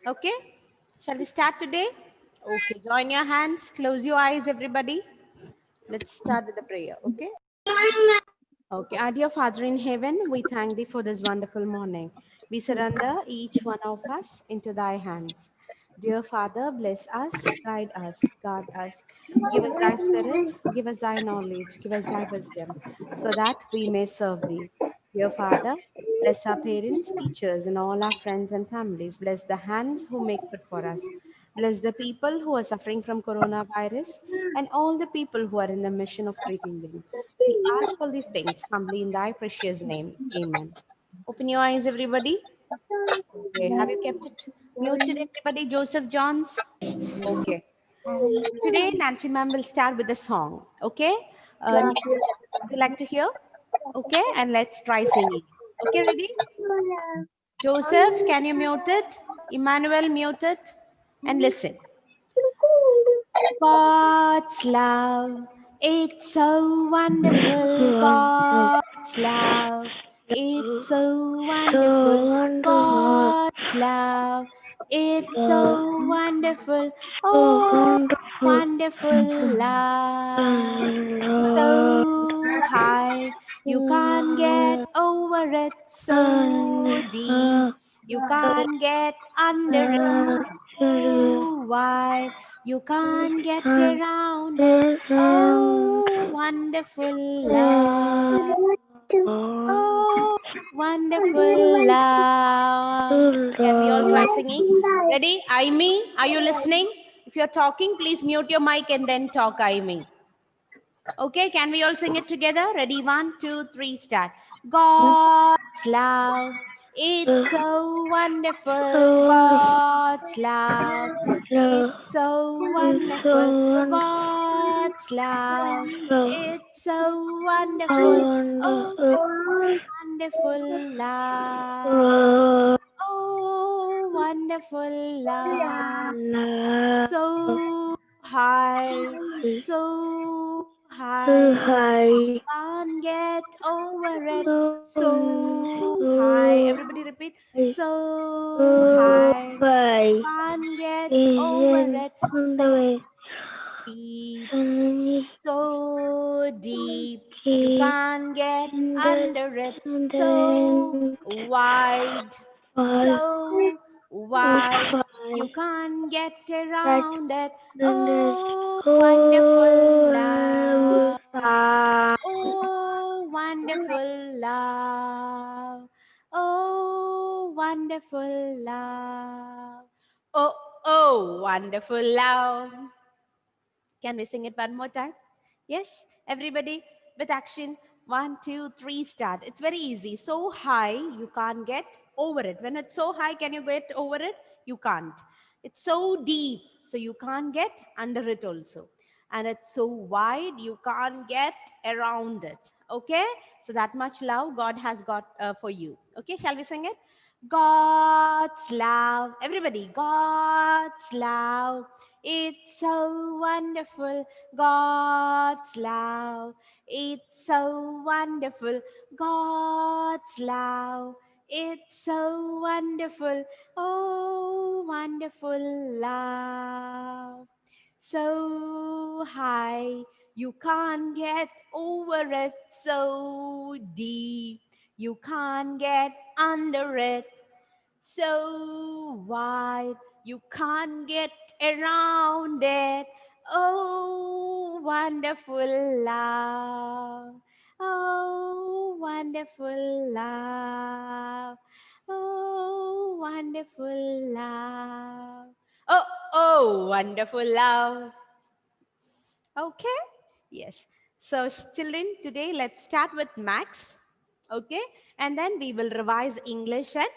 Okay, shall we start today? Okay, join your hands, close your eyes, everybody. Let's start with the prayer, okay? Okay, our dear Father in heaven, we thank thee for this wonderful morning. We surrender each one of us into thy hands. Dear Father, bless us, guide us, guard us. Give us thy spirit, give us thy knowledge, give us thy wisdom, so that we may serve thee. Dear Father, bless our parents, teachers, and all our friends and families. Bless the hands who make food for us. Bless the people who are suffering from coronavirus and all the people who are in the mission of treating them. We ask all these things humbly in thy precious name. Amen. Open your eyes, everybody. Okay. Have you kept it muted, everybody? Joseph Johns? Okay. Today, Nancy ma'am will start with a song. Okay. New song. Would you like to hear? Okay. And let's try singing. Okay, ready? Joseph, can you mute it? Emmanuel, mute it. And listen. God's love, it's so wonderful. God's love, it's so wonderful. God's love, it's so wonderful. Oh, wonderful love. So high, you can't get over it. So deep, you can't get under it. So wide, you can't get around it. Oh, wonderful love. Oh, wonderful love. Can we all try singing? Ready? I, me. Are you listening? If you're talking, please mute your mic and then talk, I, me. Okay, can we all sing it together? Ready? 1, 2, 3, start. God's love, it's so wonderful. God's love, it's so wonderful. God's love, it's so wonderful. Oh, wonderful love. Oh, wonderful love. So high, so high. Can't get over it. So high. Everybody repeat. So high. Can't get over it. So deep. So deep. You can't get under it. So wide. So wide. You can't get around it. Oh, wonderful love. Oh, wonderful love. Oh, wonderful love. Oh, oh, wonderful love. Can we sing it one more time? Yes, everybody with action. 1, 2, 3, start. It's very easy. So high, you can't get over it. When it's so high, can you get over it? You can't. It's so deep, so you can't get under it also. And it's so wide, you can't get around it. Okay? So that much love God has got for you. Okay, shall we sing it? God's love. Everybody, God's love. It's so wonderful, God's love. It's so wonderful, God's love. It's so wonderful, oh, wonderful love. So high, you can't get over it. So deep, you can't get under it. So wide, you can't get around it. Oh, wonderful love. Oh, wonderful love. Oh, wonderful love. Oh, oh, wonderful love. Okay? Yes. So, children, today let's start with Max. Okay? And then we will revise English and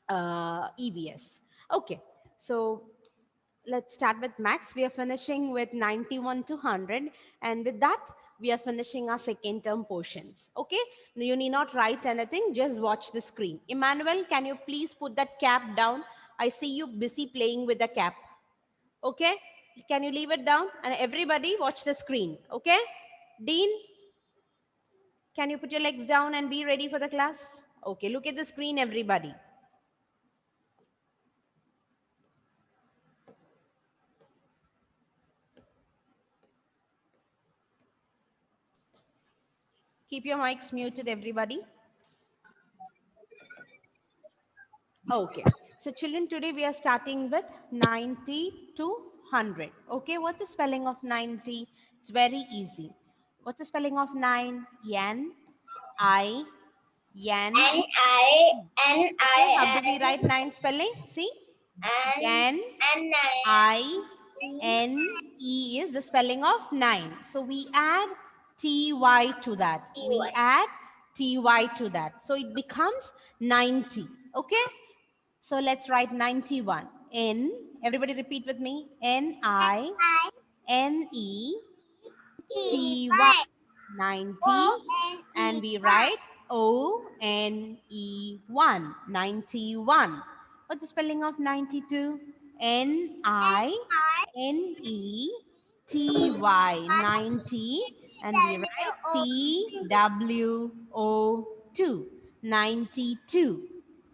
EVS. Okay, so let's start with Max. We are finishing with 91 to 100, and with that, we are finishing our second term portions. Okay, you need not write anything, just watch the screen. Emmanuel, can you please put that cap down? I see you busy playing with the cap. Okay, can you leave it down? And everybody, watch the screen. Okay, Dean, can you put your legs down and be ready for the class? Okay, look at the screen, everybody. Keep your mics muted, everybody. Okay. So children, today we are starting with 90 to 100. Okay, what's the spelling of 90? It's very easy. What's the spelling of 9? N, I, N. Okay, how do we write 9 spelling? See? N, I, N, E is the spelling of 9. So we add TY to that. We add TY to that. So it becomes 90. Okay? So let's write 91. N, everybody repeat with me. N-I-N-E-T-Y. 90. And we write O-N-E-1. 91. What's the spelling of 92? N-I-N-E-T-Y. 90. And we write T-W-O-2. 92.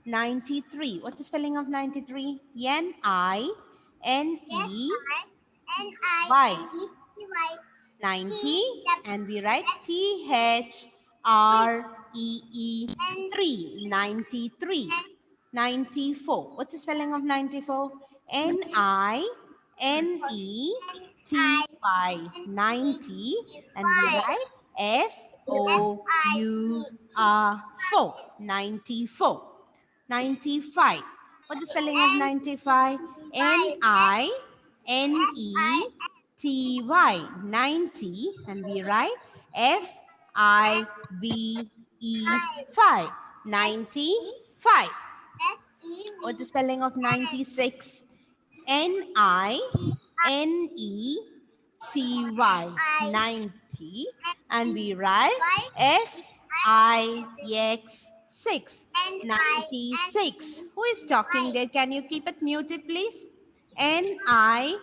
93. What's the spelling of 93? N-I-N-E-Y. 90. And we write T-H-R-E-E-3. 93. 94. What's the spelling of 94? N-I-N-E-T-Y. 90. And we write F-O-U-R 4. 94. 95. What's the spelling of 95? N-I-N-E-T-Y. 90. And we write F-I-V-E 5. 95. What's the spelling of 96? N-I-N-E-T-Y. 90. And we write S-I-X 6. 96. Who is talking there? Can you keep it muted, please? N-I-N-E-T-Y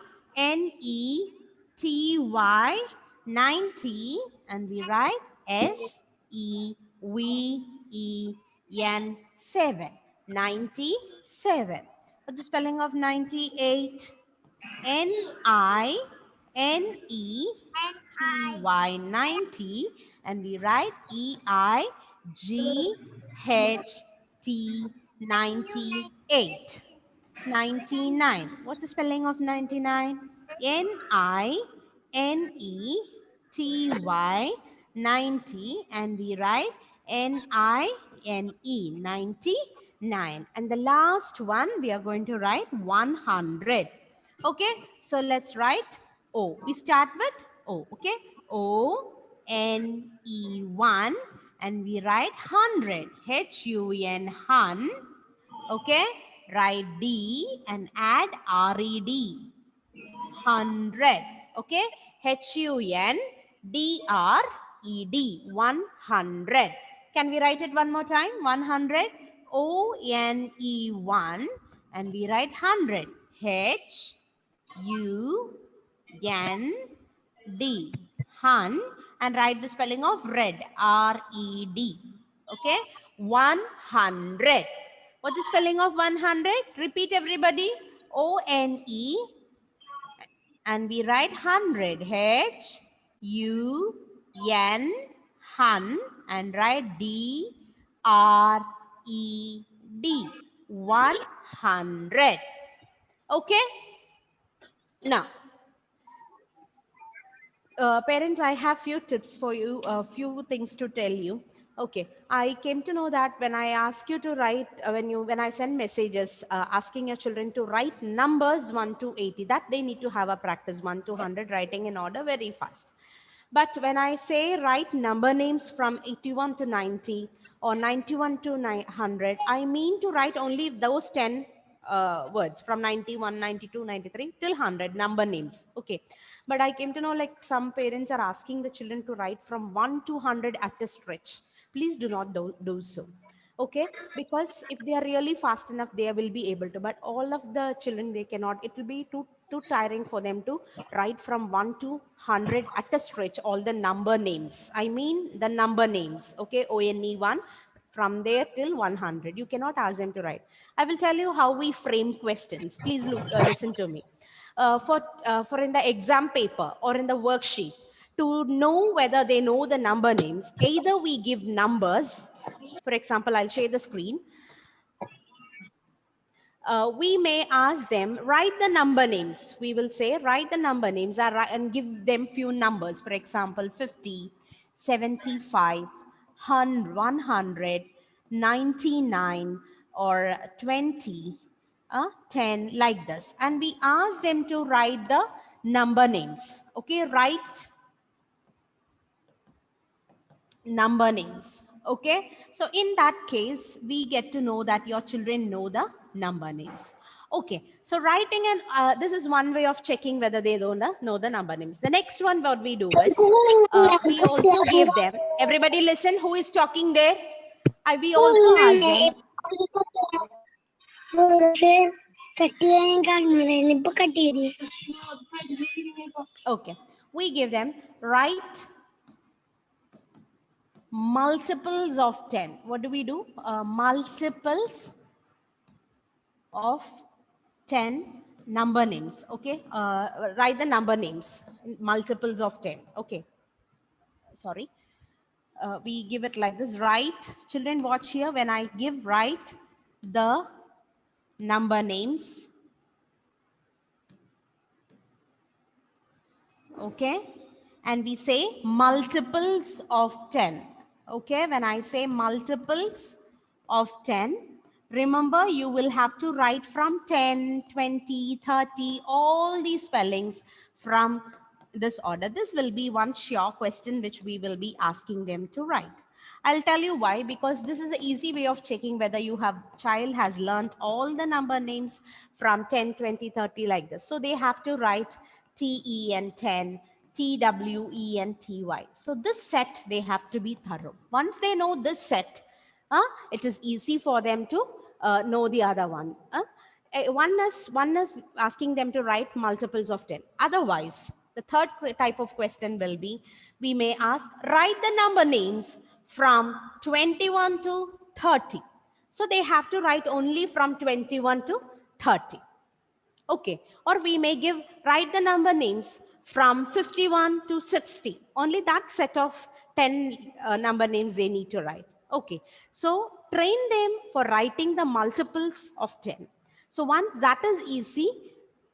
90. And we write S-E-V-E-N 7. 97. What's the spelling of 98? N-I-N-E-T-Y 90. And we write E-I-G-H-T 98. 99. What's the spelling of 99? N-I-N-E-T-Y 90. And we write N-I-N-E 99. And the last one, we are going to write 100. Okay, so let's write O. We start with O. Okay, O-N-E-1. And we write 100. H-U-N, hun. Okay, write D and add R-E-D. 100. Okay, H-U-N-D-R-E-D. 100. Can we write it one more time? 100. O-N-E-1. And we write 100. H-U-N-D. Hun. And write the spelling of red. R-E-D. Okay, 100. What's the spelling of 100? Repeat, everybody. O-N-E. And we write 100. H-U-N, hun. And write D-R-E-D. 100. Okay? Now, parents, I have few tips for you, a few things to tell you. Okay, I came to know that when I ask you to write, when I send messages asking your children to write numbers 1 to 80, that they need to have a practice 1 to 100 writing in order very fast. But when I say write number names from 81 to 90 or 91 to 100, I mean to write only those 10 words from 91, 92, 93 till 100 number names. Okay. But I came to know like some parents are asking the children to write from 1 to 100 at a stretch. Please do not do so. Okay, because if they are really fast enough, they will be able to. But all of the children, they cannot. It will be too tiring for them to write from 1 to 100 at a stretch all the number names. I mean the number names. Okay, ONE1 from there till 100. You cannot ask them to write. I will tell you how we frame questions. Please listen to me. For in the exam paper or in the worksheet, To know whether they know the number names, either we give numbers. For example, I'll share the screen. We may ask them, write the number names. We will say, write the number names and give them few numbers. For example, 50, 75, 100, 99, or 20, 10, like this. And we ask them to write the number names. Okay, write number names. Okay, so in that case we get to know that your children know the number names. Okay, so writing, and this is one way of checking whether they don't know the number names. The next one what we do is we also give them, everybody listen, who is talking there? We also ask them, okay, we give them, write multiples of 10. What do we do? Multiples of 10 number names. Okay, write the number names, multiples of 10. Okay, sorry, we give it like this. Write, children watch here, when I give write the number names. Okay, and we say multiples of 10. Okay, when I say multiples of 10, remember you will have to write from 10, 20, 30, all these spellings from this order. This will be one sure question which we will be asking them to write. I'll tell you why, because this is an easy way of checking whether you have child has learned all the number names from 10, 20, 30 like this. So they have to write TE and 10, TWE and TY. So this set they have to be thorough. Once they know this set, it is easy for them to know the other one. One is asking them to write multiples of 10. Otherwise, the third type of question will be, we may ask, write the number names from 21 to 30. So they have to write only from 21 to 30. Okay, or we may give, write the number names from 51 to 60. Only that set of 10 number names they need to write. Okay, so train them for writing the multiples of 10. So once that is easy,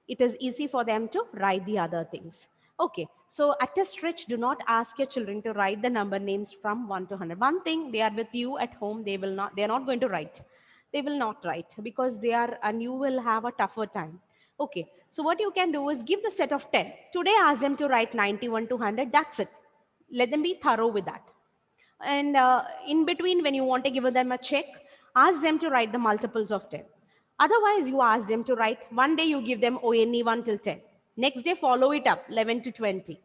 it is easy for them to write the other things. Okay, so at a stretch, do not ask your children to write the number names from 1 to 100. One thing, they are with you at home, they are not going to write. They will not write because they are, and you will have a tougher time. Okay, so what you can do is give the set of 10. Today, ask them to write 91 to 100. That's it. Let them be thorough with that. And in between, when you want to give them a check, ask them to write the multiples of 10. Otherwise, you ask them to write, one day you give them ONE 1 till 10. Next day, follow it up, 11 to 20.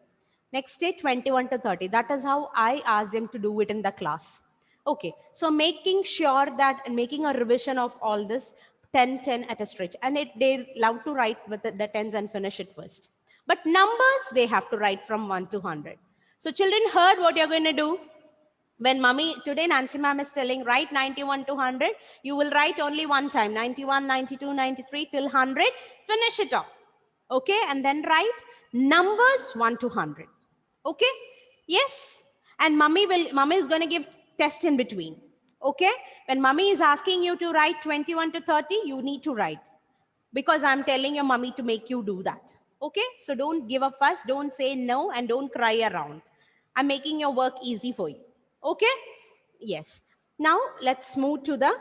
Next day, 21 to 30. That is how I ask them to do it in the class. Okay, so making sure that, and making a revision of all this, 10, 10 at a stretch. And they love to write with the tens and finish it first. But numbers, they have to write from 1 to 100. So children heard what you're going to do. When mommy, today Nancy ma'am is telling, write 91 to 100, you will write only one time, 91, 92, 93 till 100, finish it off. Okay, and then write numbers 1 to 100. Okay, yes, and mommy is going to give test in between. Okay, when mommy is asking you to write 21 to 30, you need to write, because I'm telling your mommy to make you do that. Okay, so don't give a fuss, don't say no, and don't cry around. I'm making your work easy for you. Okay, yes. Now let's move to the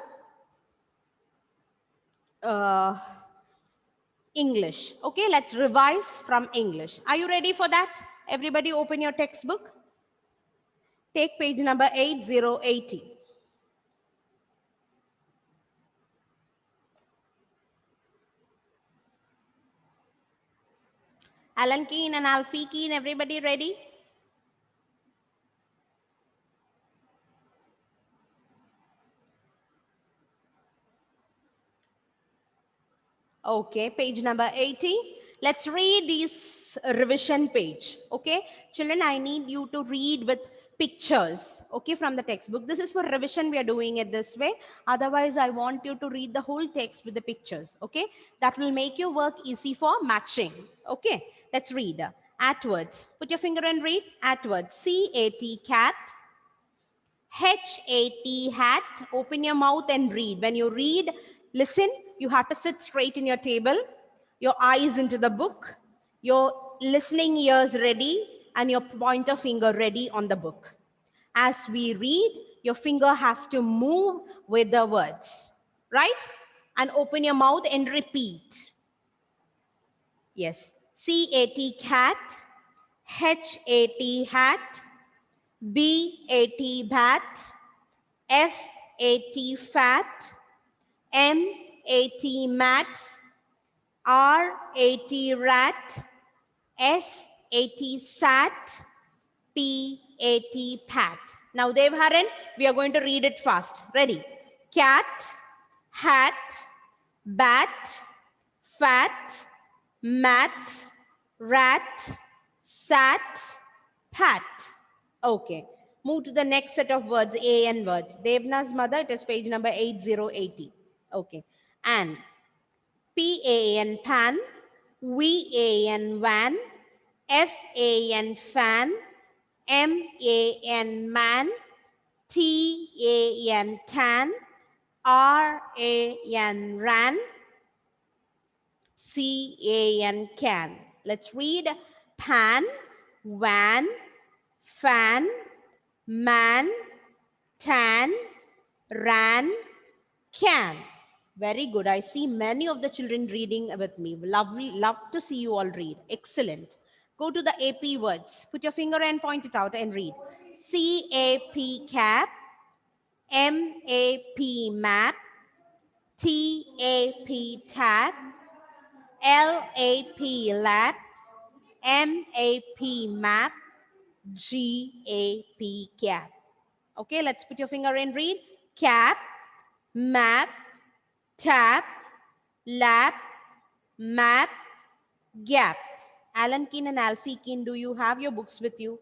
English. Okay, let's revise from English. Are you ready for that? Everybody open your textbook. Take page number 8080. Alan Keen and Alfie Keen, everybody ready? Okay, page number 80. Let's read this revision page. Okay, children, I need you to read with pictures, okay, from the textbook. This is for revision, we are doing it this way. Otherwise, I want you to read the whole text with the pictures, okay? That will make your work easy for matching. Okay, let's read. At words. Put your finger and read. At words. C-A-T, cat. H-A-T, hat. Open your mouth and read. When you read, listen. You have to sit straight in your table. Your eyes into the book. Your listening ears ready. And your pointer finger ready on the book. As we read, your finger has to move with the words. Right? And open your mouth and repeat. Yes. C-A-T, cat. H-A-T, hat. B-A-T, bat. F-A-T, fat. M-A-T, mat. R-A-T, rat. S-A-T, sat. P-A-T, pat. Now, Devharan, we are going to read it fast. Ready? Cat, hat, bat, fat, mat, rat, sat, pat. Okay. Move to the next set of words, A-N words. Devna's mother, it is page number 8080. Okay. And P-A-N, pan. V-A-N, van. F-A-N, fan. M-A-N, man. T-A-N, tan. R-A-N, ran. C-A-N, can. Let's read. Pan, van, fan, man, tan, ran, can. Very good. I see many of the children reading with me. Lovely. Love to see you all read. Excellent. Go to the AP words. Put your finger and point it out and read. C-A-P, cap. M-A-P, map. T-A-P, tab. L-A-P, lap. M-A-P, map. G-A-P, cap. Okay, let's put your finger and read. Cap, map, tap, lap, map, gap. Alan Keen and Alfie Keen, do you have your books with you?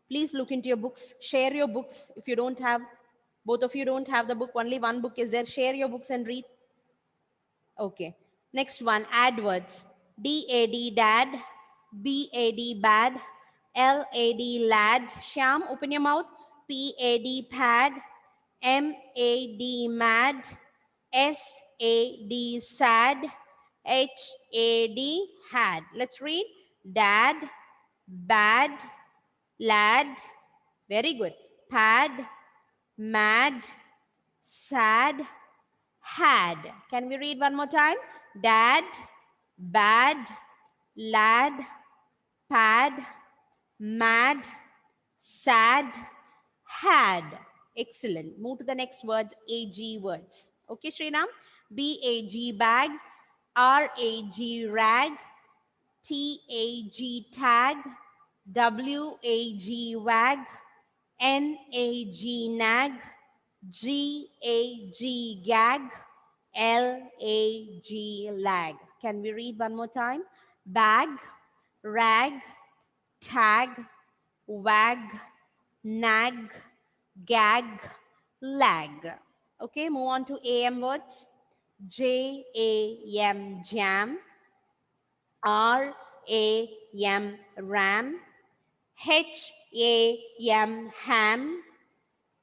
Please look into your books. Share your books if you don't have. Both of you don't have the book. Only one book is there. Share your books and read. Okay. Next one, add words. D-A-D, dad. B-A-D, bad. L-A-D, lad. Shyam, open your mouth. P-A-D, pad. M-A-D, mad. S-A-D, sad. H-A-D, had. Let's read. Dad, bad, lad. Very good. Pad, mad, sad, had. Can we read one more time? Dad, bad, lad, pad, mad, sad, had. Excellent. Move to the next words, AG words. Okay, Srinam? B-A-G, bag. R-A-G, rag. T-A-G, tag. W-A-G, wag. N-A-G, nag. G-A-G, gag. L-A-G, lag. Can we read one more time? Bag, rag, tag, wag, nag, gag, lag. Okay, move on to AM words. J-A-M, jam. R-A-M, ram. H-A-M, ham.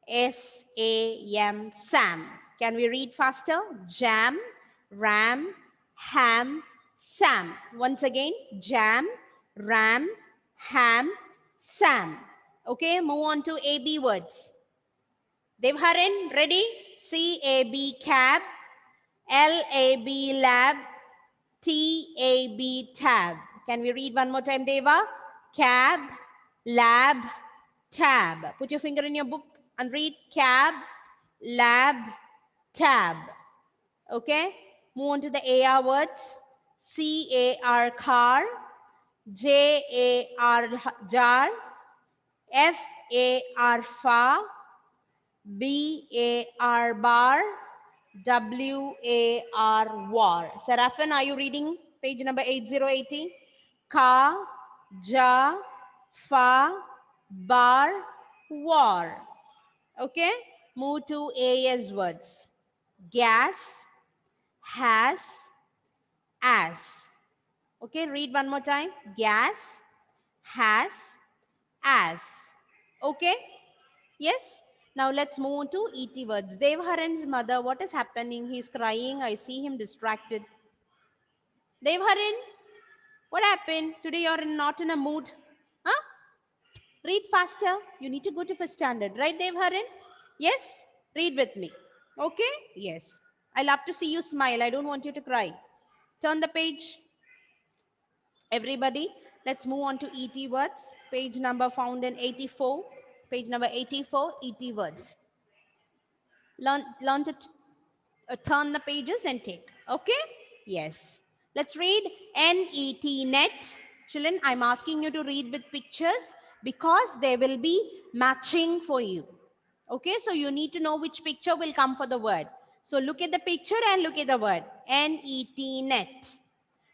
S-A-M, Sam. Can we read faster? Jam, ram, ham, Sam. Once again, jam, ram, ham, Sam. Okay, move on to AB words. Devharan, ready? C-A-B, cab. L-A-B, lab. T-A-B, tab. Can we read one more time, Deva? Cab, lab, tab. Put your finger in your book and read cab, lab, tab. Okay? Move on to the AR words. C-A-R, car. J-A-R, jar. F-A-R, far. B-A-R, bar. W-A-R, war. Seraphin, are you reading page number 8080? Car, jar, far, bar, war. Okay? Move to AS words. Gas, has, as. Okay, read one more time. Gas, has, as. Okay? Yes? Now let's move on to ET words. Devharan's mother, what is happening? He's crying. I see him distracted. Devharan, what happened? Today you're not in a mood. Huh? Read faster. You need to go to first standard. Right, Devharan? Yes? Read with me. Okay? Yes. I love to see you smile. I don't want you to cry. Turn the page. Everybody, let's move on to ET words. Page number found in 84. Page number 84, ET words. Learn to turn the pages and take. Okay? Yes. Let's read NET, net. Children, I'm asking you to read with pictures because they will be matching for you. Okay? So you need to know which picture will come for the word. So look at the picture and look at the word. NET, net.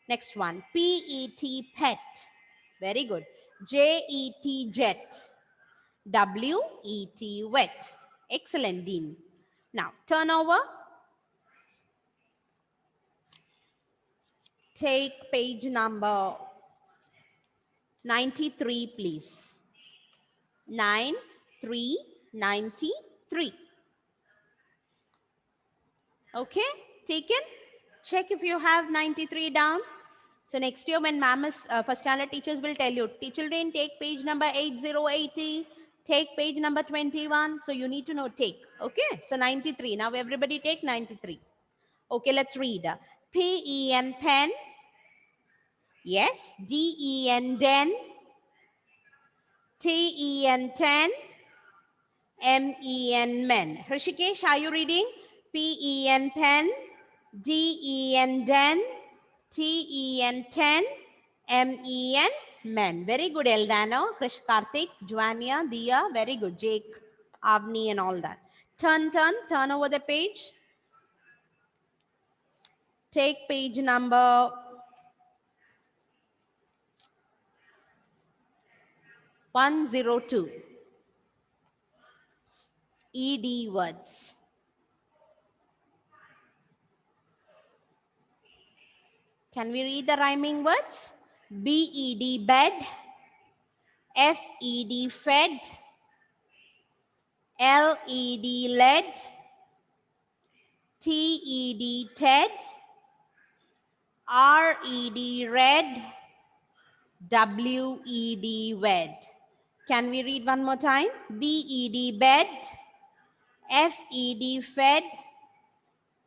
Next one. PET, pet. Very good. JET, jet. WET, wet. Excellent, Dean. Now, turn over. Take page number 93, please. 93. Okay, taken? Check if you have 93 down. So next year when ma'am is, first standard teachers will tell you, children take page number 8080, take page number 21. So you need to know take. Okay, so 93. Now everybody take 93. Okay, let's read. P-E-N, pen. Yes, D-E-N, den. T-E-N, ten. M-E-N, men. Hrishikesh, are you reading? P-E-N, pen. D-E-N, den. T-E-N, ten. M-E-N, men. Very good, Eldano. Krish, Karthik, Joania, Dia. Very good. Jake, Avni and all that. Turn over the page. Take page number 102. ED words. Can we read the rhyming words? B-E-D, bed. F-E-D, fed. L-E-D, led. T-E-D, ted. R-E-D, red. W-E-D, wed. Can we read one more time? B-E-D, bed. F-E-D, fed.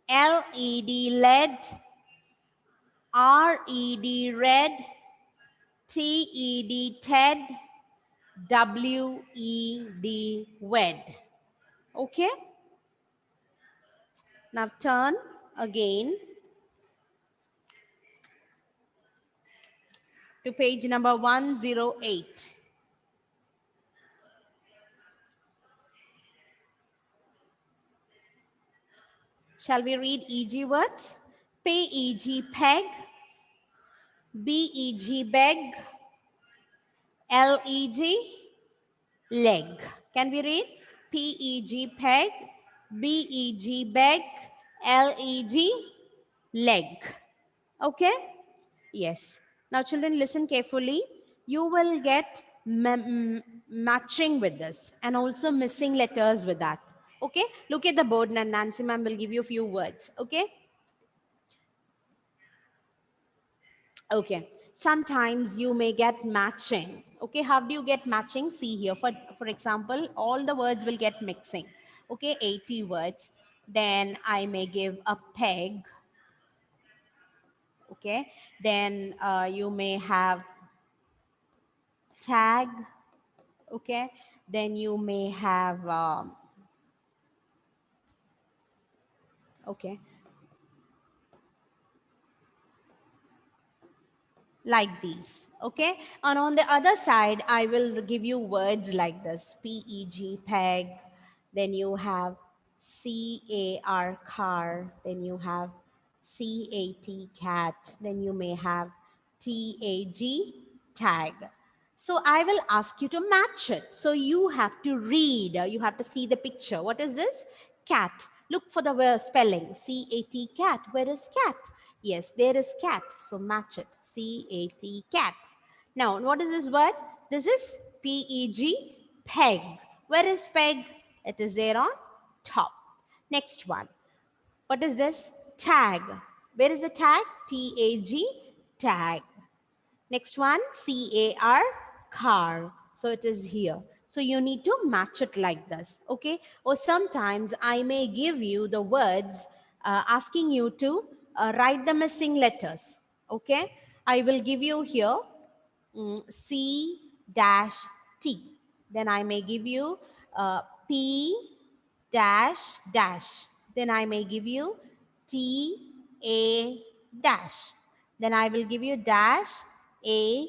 L-E-D, led. R-E-D, red. T-E-D, ted. W-E-D, wed. Okay? Now turn again to page number 108. Shall we read EG words? P-E-G, peg. B-E-G, beg. L-E-G, leg. Can we read? P-E-G, peg. B-E-G, beg. L-E-G, leg. Okay? Yes. Now children, listen carefully. You will get matching with this and also missing letters with that. Okay? Look at the board and Nancy ma'am will give you a few words. Okay? Okay. Sometimes you may get matching. Okay, how do you get matching? See here, for example, all the words will get mixing. Okay, 80 words. Then I may give a peg. Okay, then you may have tag. Okay, then you may have, okay, like these. Okay, and on the other side I will give you words like this: peg, peg. Then you have car, car. Then you have cat, cat. Then you may have tag, tag. So I will ask you to match it. So you have to read, you have to see the picture. What is this? Cat. Look for the word spelling. C-A-T, cat. Where is cat? Yes, there is cat. So match it. C-A-T, cat. Now, what is this word? This is P-E-G, peg. Where is peg? It is there on top. Next one. What is this? Tag. Where is the tag? T-A-G, tag. Next one, C-A-R, car. So it is here. So you need to match it like this, okay? Or sometimes I may give you the words asking you to write the missing letters, okay? I will give you here C dash T. Then I may give you P dash dash. Then I may give you T A dash. Then I will give you dash A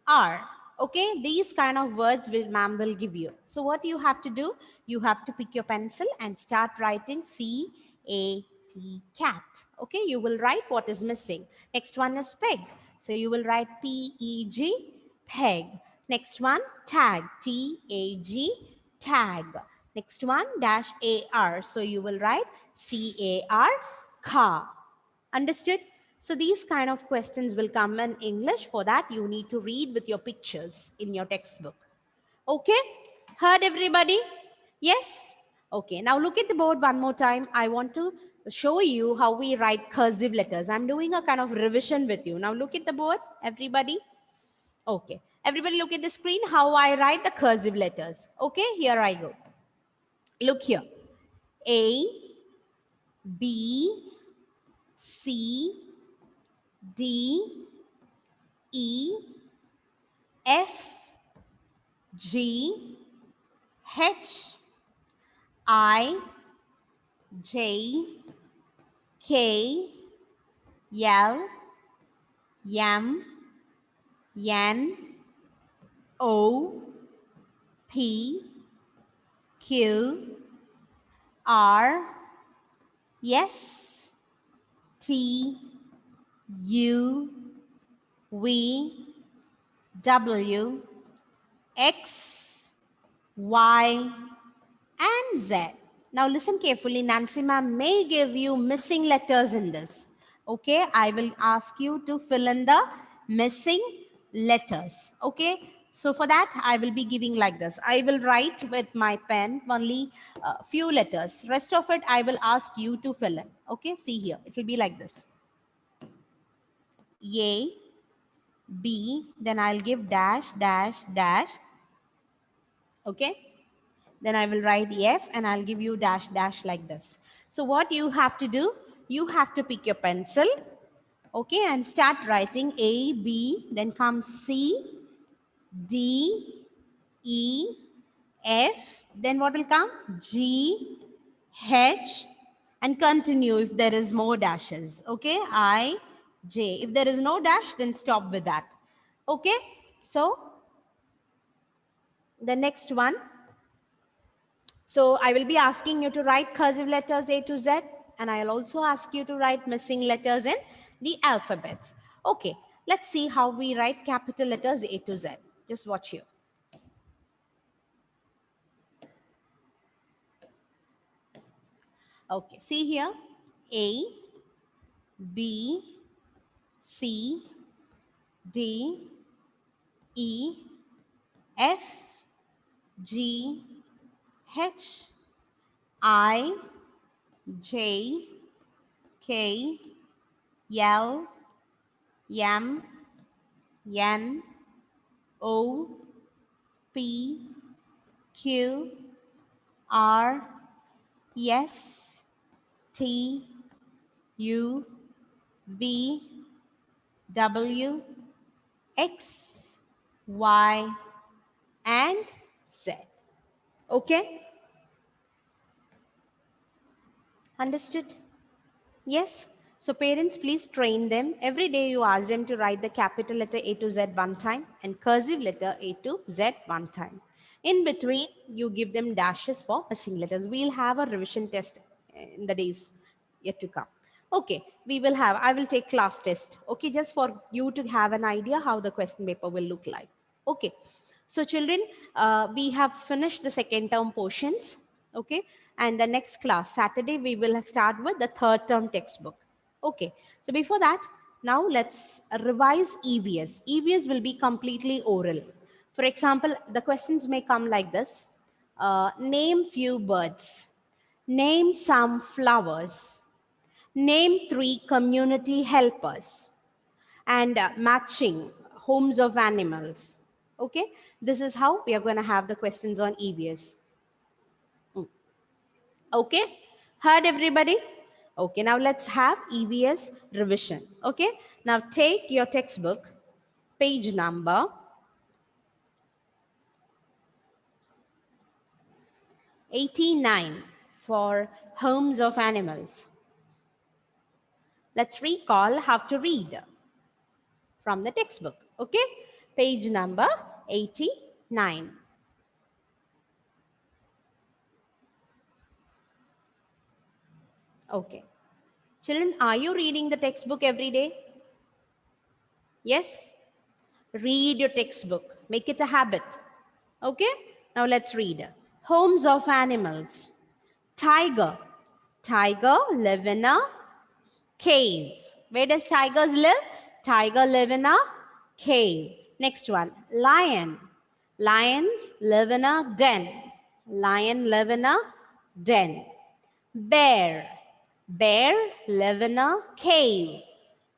R. Okay, these kind of words will ma'am will give you. So what you have to do, you have to pick your pencil and start writing C A T, cat. Okay, you will write what is missing. Next one is peg. So you will write P-E-G, peg. Next one, tag, T-A-G, tag. Next one, dash A-R. So you will write C-A-R, car. Understood? So these kind of questions will come in English. For that, you need to read with your pictures in your textbook. Okay? Heard everybody? Yes? Okay. Now look at the board one more time. I want to show you how we write cursive letters. I'm doing a kind of revision with you. Now look at the board, everybody. Okay. Everybody look at the screen, how I write the cursive letters. Okay, here I go. Look here. A, B, C, D, E, F, G, H, I, J, K, L, M, N, O, P, Q, R, S, T, U, V, W, X, Y, and Z. Now listen carefully. Nancy ma'am may give you missing letters in this. Okay, I will ask you to fill in the missing letters. Okay, so for that I will be giving like this. I will write with my pen only a few letters. Rest of it I will ask you to fill in. Okay, see here. It will be like this. A, B, then I'll give dash, dash, dash. Okay. Then I will write F and I'll give you dash dash like this. So what you have to do, you have to pick your pencil, okay, and start writing A, B, then comes C, D, E, F, then what will come? G, H, and continue if there is more dashes, okay, I, J. If there is no dash, then stop with that, okay. So the next one, so I will be asking you to write cursive letters A to Z, and I'll also ask you to write missing letters in the alphabet. Okay, let's see how we write capital letters A to Z. Just watch here. Okay, see here. A, B, C, D, E, F, G, H, I, J, K, L, M, N, O, P, Q, R, S, T, U, V, W, X, Y, and Z. Okay? Understood? Yes? So parents, please train them. Every day you ask them to write the capital letter A to Z one time and cursive letter A to Z one time. In between, you give them dashes for missing letters. We'll have a revision test in the days yet to come. Okay, I will take class test. Okay, just for you to have an idea how the question paper will look like. Okay, so children, we have finished the second term portions. Okay, and the next class, Saturday, we will start with the third term textbook. Okay, so before that, now let's revise EVS. EVS will be completely oral. For example, the questions may come like this. Name few birds. Name some flowers. Name 3 community helpers. And matching homes of animals. Okay, this is how we are going to have the questions on EVS. Okay, heard everybody? Okay, now let's have EVS revision. Okay, now take your textbook, page number 89 for homes of animals. Let's recall how to read from the textbook. Okay, page number 89. Okay, children, are you reading the textbook every day? Yes? Read your textbook. Make it a habit. Okay? Now let's read. Homes of animals. Tiger. Tiger live in a cave. Where does tigers live? Tiger live in a cave. Next one. Lion. Lions live in a den. Lion live in a den. Bear. Bear live in a cave.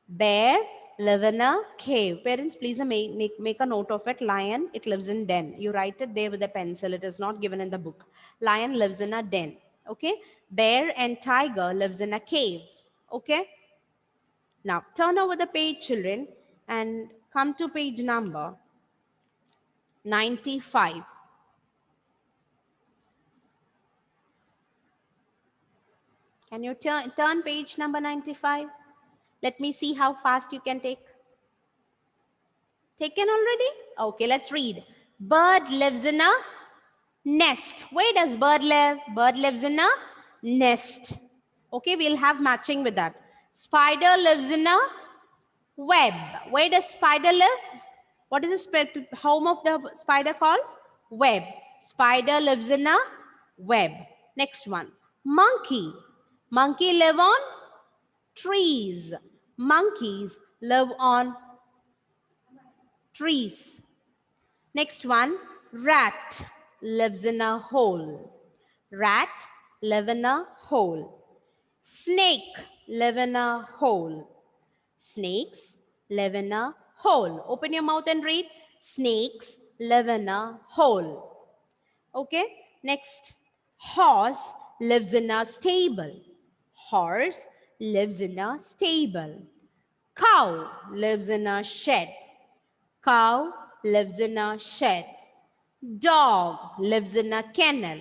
Bear live in a cave. Parents, please make a note of it. Lion, it lives in den. You write it there with a pencil. It is not given in the book. Lion lives in a den. Okay. Bear and tiger lives in a cave. Okay. Now, turn over the page, children, and come to page number 95. Can you turn page number 95? Let me see how fast you can take. Taken already? Okay, let's read. Bird lives in a nest. Where does bird live? Bird lives in a nest. Okay, we'll have matching with that. Spider lives in a web. Where does spider live? What is the home of the spider called? Web. Spider lives in a web. Next one. Monkey. Monkey live on trees. Monkeys live on trees. Next one, rat lives in a hole. Rat live in a hole. Snake live in a hole. Snakes live in a hole. Open your mouth and read. Snakes live in a hole. Okay, next, horse lives in a stable. Horse lives in a stable. Cow lives in a shed. Cow lives in a shed. Dog lives in a kennel.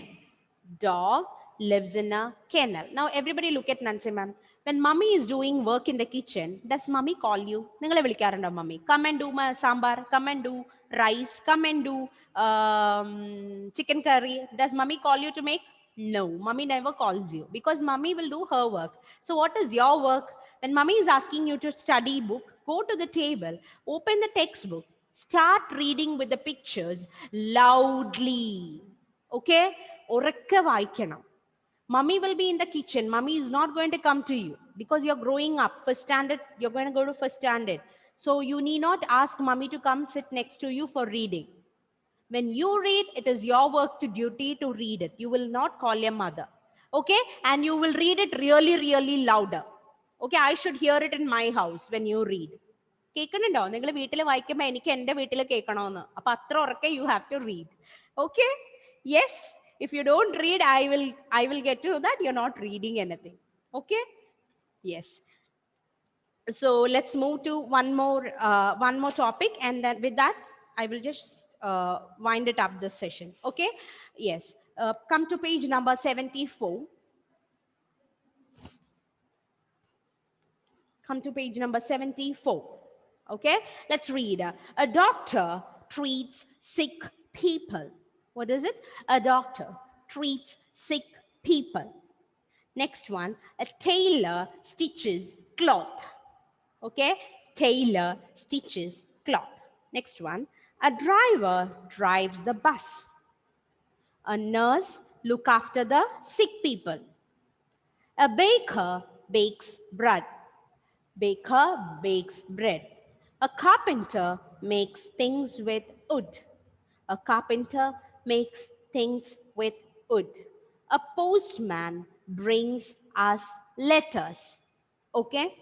Dog lives in a kennel. Now everybody look at Nancy ma'am. When mummy is doing work in the kitchen, does mummy call you? Ningale vilikkarunda mummy. Come and do my sambar. Come and do rice. Come and do chicken curry. Does mummy call you to make? No, mummy never calls you because mummy will do her work. So what is your work? When mummy is asking you to study book, go to the table, open the textbook, start reading with the pictures loudly. Okay? Orakke vaikanam. Mummy will be in the kitchen. Mummy is not going to come to you because you're growing up. First standard, you're going to go to first standard. So you need not ask mummy to come sit next to you for reading. When you read, it is your work to duty to read it. You will not call your mother. Okay? And you will read it really, really louder. Okay? I should hear it in my house when you read. കേൾക്കണുണ്ടോ നിങ്ങൾ വീട്ടിൽ വായിക്കുമ്പോൾ എനിക്ക് എൻ്റെ വീട്ടിൽ കേൾക്കണമെന്ന് അപ്പൊ അത്ര ഉറക്കെ you have to read. Okay? Yes, if you don't read, I will get to know that you're not reading anything. Okay? Yes. So let's move to one more topic, and then with that I will just wind it up this session. Okay? Yes. Come to page number 74. Come to page number 74. Okay? Let's read. A doctor treats sick people. What is it? A doctor treats sick people. Next one, a tailor stitches cloth. Okay? Tailor stitches cloth. Next one, a driver drives the bus. A nurse looks after the sick people. A baker bakes bread. Baker bakes bread. A carpenter makes things with wood. A carpenter makes things with wood. A postman brings us letters. Okay?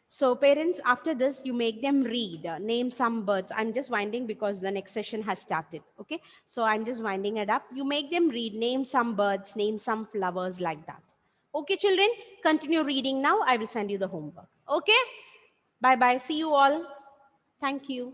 So parents, after this, you make them read, name some birds. I'm just winding because the next session has started. Okay? So I'm just winding it up. You make them read, name some birds, name some flowers, like that. Okay, children, continue reading now. I will send you the homework. Okay? Bye-bye. See you all. Thank you.